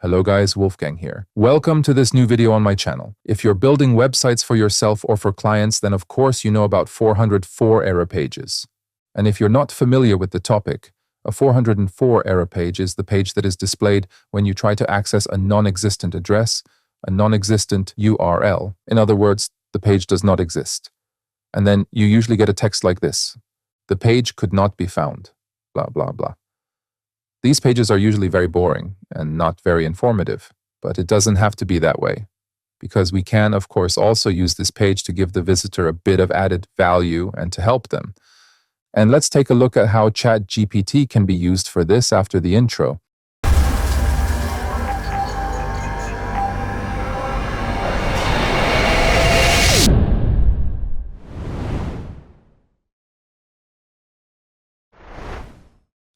Hello guys, Wolfgang here. Welcome to this new video on my channel. If you're building websites for yourself or for clients, then of course you know about 404 error pages. And if you're not familiar with the topic, a 404 error page is the page that is displayed when you try to access a non-existent address, a non-existent URL. In other words, the page does not exist. And then you usually get a text like this. The page could not be found. Blah, blah, blah. These pages are usually very boring and not very informative, but it doesn't have to be that way, because we can, of course, also use this page to give the visitor a bit of added value and to help them. And let's take a look at how ChatGPT can be used for this after the intro.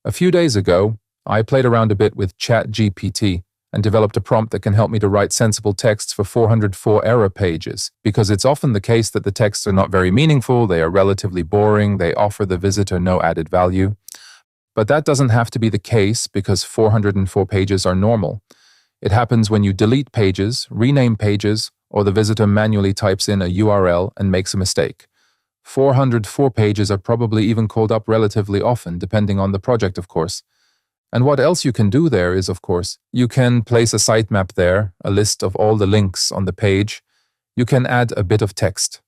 A few days ago, I played around a bit with ChatGPT and developed a prompt that can help me to write sensible texts for 404 error pages, because it's often the case that the texts are not very meaningful, they are relatively boring, they offer the visitor no added value. But that doesn't have to be the case because 404 pages are normal. It happens when you delete pages, rename pages, or the visitor manually types in a URL and makes a mistake. 404 pages are probably even called up relatively often, depending on the project, of course. And what else you can do there is, of course, you can place a sitemap there, a list of all the links on the page. You can add a bit of text.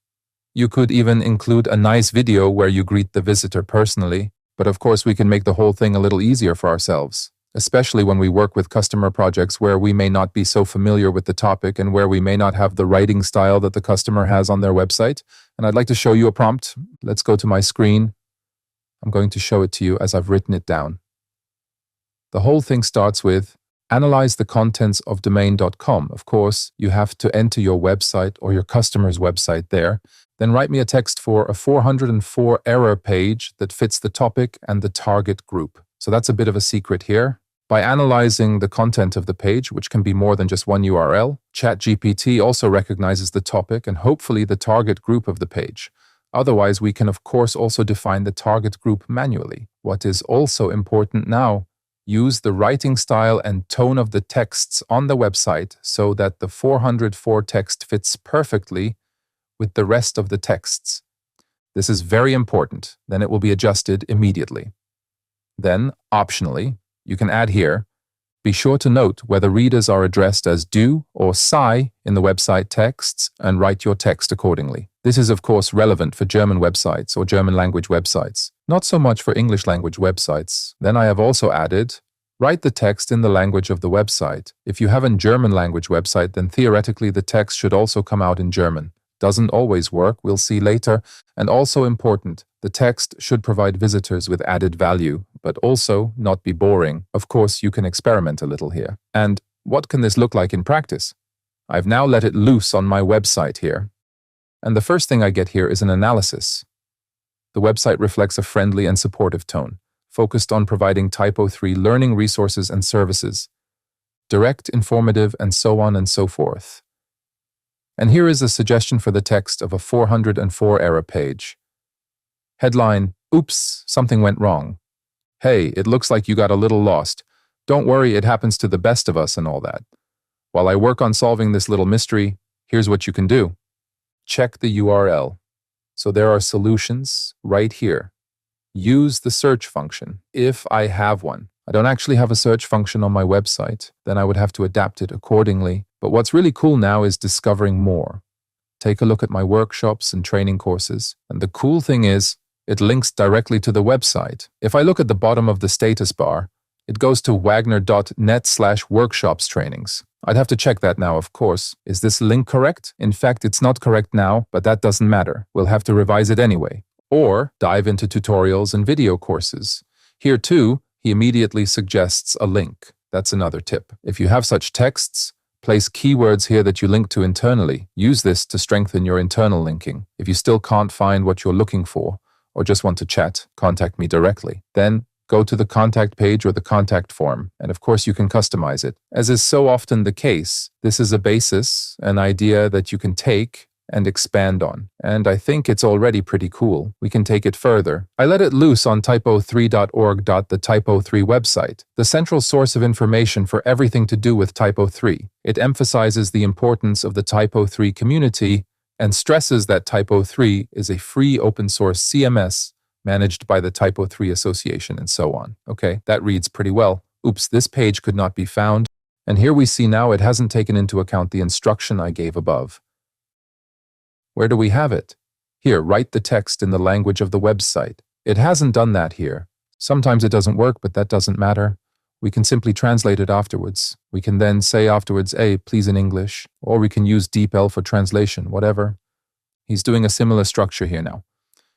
You could even include a nice video where you greet the visitor personally. But of course, we can make the whole thing a little easier for ourselves, especially when we work with customer projects where we may not be so familiar with the topic and where we may not have the writing style that the customer has on their website. And I'd like to show you a prompt. Let's go to my screen. I'm going to show it to you as I've written it down. The whole thing starts with, analyze the contents of domain.com. Of course, you have to enter your website or your customer's website there. Then write me a text for a 404 error page that fits the topic and the target group. So that's a bit of a secret here. By analyzing the content of the page, which can be more than just one URL, ChatGPT also recognizes the topic and hopefully the target group of the page. Otherwise, we can of course also define the target group manually. What is also important now, use the writing style and tone of the texts on the website so that the 404 text fits perfectly with the rest of the texts. This is very important, then it will be adjusted immediately. Then, optionally, you can add here, be sure to note whether readers are addressed as du or sei in the website texts and write your text accordingly. This is of course relevant for German websites or German language websites, not so much for English language websites. Then I have also added, write the text in the language of the website. If you have a German language website, then theoretically the text should also come out in German. Doesn't always work, we'll see later. And also important, the text should provide visitors with added value, but also not be boring. Of course, you can experiment a little here. And what can this look like in practice? I've now let it loose on my website here. And the first thing I get here is an analysis. The website reflects a friendly and supportive tone, focused on providing typo-free learning resources and services, direct, informative, and so on and so forth. And here is a suggestion for the text of a 404 error page. Headline, oops, something went wrong. Hey, it looks like you got a little lost. Don't worry, it happens to the best of us and all that. While I work on solving this little mystery, here's what you can do. Check the URL. So there are solutions right here. Use the search function, if I have one. I don't actually have a search function on my website, then I would have to adapt it accordingly. But what's really cool now is discovering more. Take a look at my workshops and training courses. And the cool thing is, it links directly to the website. If I look at the bottom of the status bar, it goes to wagner.net/workshops trainings. I'd have to check that now, of course. Is this link correct? In fact, it's not correct now, but that doesn't matter. We'll have to revise it anyway. Or dive into tutorials and video courses. Here too, he immediately suggests a link. That's another tip. If you have such texts, place keywords here that you link to internally. Use this to strengthen your internal linking. If you still can't find what you're looking for, or just want to chat, contact me directly. Then go to the contact page or the contact form, and of course you can customize it. As is so often the case, this is a basis, an idea that you can take and expand on. And I think it's already pretty cool. We can take it further. I let it loose on typo3.org. The Typo3 website, the central source of information for everything to do with Typo3. It emphasizes the importance of the Typo3 community and stresses that Typo3 is a free open source CMS managed by the Typo3 Association and so on. Okay, that reads pretty well. Oops, this page could not be found. And here we see now it hasn't taken into account the instruction I gave above. Where do we have it? Here, write the text in the language of the website. It hasn't done that here. Sometimes it doesn't work, but that doesn't matter. We can simply translate it afterwards. We can then say afterwards, hey, please in English, or we can use DeepL for translation, whatever. He's doing a similar structure here now.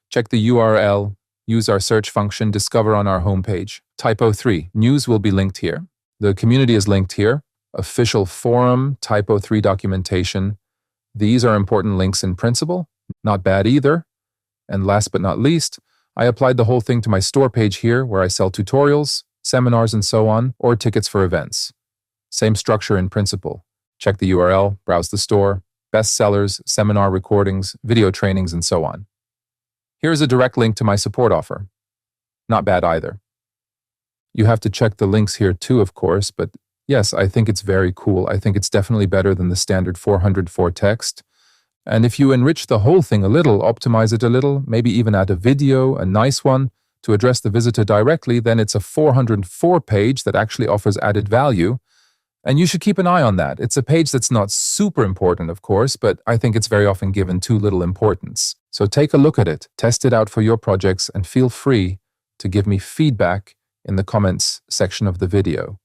Check the URL, use our search function, discover on our homepage. Typo3, news will be linked here. The community is linked here. Official forum, Typo3 documentation. These are important links in principle. Not bad either. And last but not least, I applied the whole thing to my store page here where I sell tutorials, seminars and so on, or tickets for events. Same structure in principle. Check the URL, browse the store, bestsellers, seminar recordings, video trainings, and so on. Here's a direct link to my support offer. Not bad either. You have to check the links here too, of course, but yes, I think it's very cool. I think it's definitely better than the standard 404 text. And if you enrich the whole thing a little, optimize it a little, maybe even add a video, a nice one, to address the visitor directly, then it's a 404 page that actually offers added value. And you should keep an eye on that. It's a page that's not super important, of course, but I think it's very often given too little importance. So take a look at it, test it out for your projects, and feel free to give me feedback in the comments section of the video.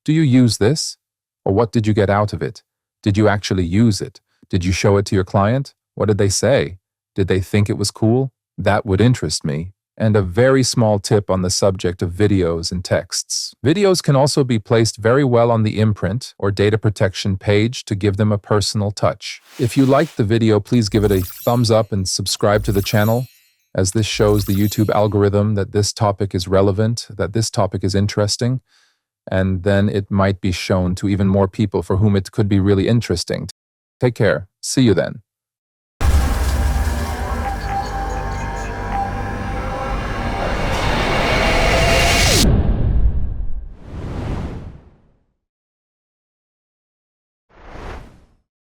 Do you use this? Or what did you get out of it? Did you actually use it? Did you show it to your client? What did they say? Did they think it was cool? That would interest me. And a very small tip on the subject of videos and texts. Videos can also be placed very well on the imprint or data protection page to give them a personal touch. If you liked the video, please give it a thumbs up and subscribe to the channel, as this shows the YouTube algorithm that this topic is relevant, that this topic is interesting, and then it might be shown to even more people for whom it could be really interesting. Take care. See you then.